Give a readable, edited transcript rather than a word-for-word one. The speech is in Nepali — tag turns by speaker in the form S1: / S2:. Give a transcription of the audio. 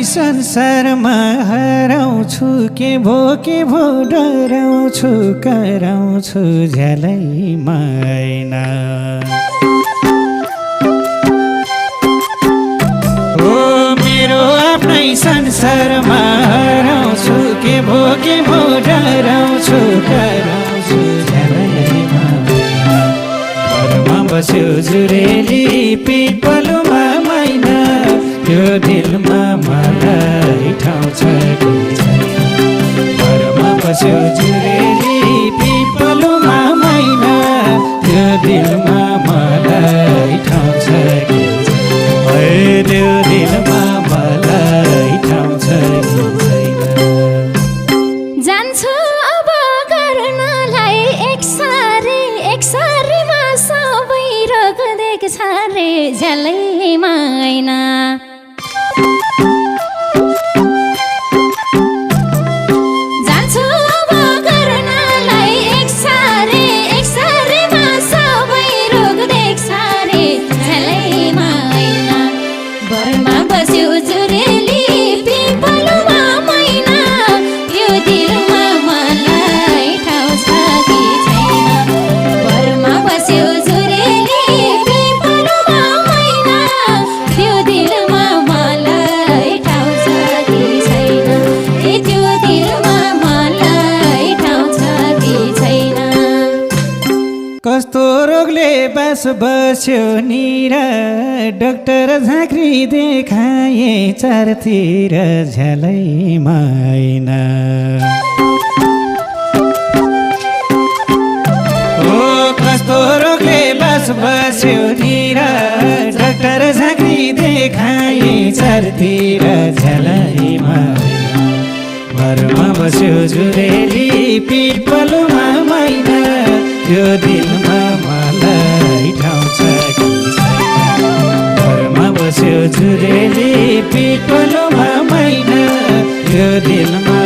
S1: संसारमा हराउँछु के भो डराउँछु कराउँछु झ्यालै मैना ओ मेरो आफ्नै संसारमा हराउँछु के भो डराउँछु कराउँछु झ्यालै मैना घरमा बस्यो जुरेली पिपलुमा मैना त्यो दिलमा मलाई ठाउँ छ कि छैन घरमा बस्यो जुरेली पिपलुमा मैना त्यो दिलमा मलाई ठाउँ छ कि छैन त्यो दिलमा मलाई ठाउँ छ कि छैन
S2: जान्छु अब गर्नलाई एक सारीमा सबै रोग देख्छ रे झ्यालै मैना
S1: कस्तो रोगले बास बस्यो निर डाक्टर झाँक्री देखाए चारतिर झ्यालै मैना ओ कस्तो रोगले बास बस्यो निर डाक्टर झाँक्री देखाए चारतिर झ्यालै मैना घरमा बस्यो जुरेली पिपलुमा मैना त्यो दिलमा मलाई ठाउँ छ कि छैन घरमा बस्यो जुरेली पिपलुमा मैना त्यो दिलमा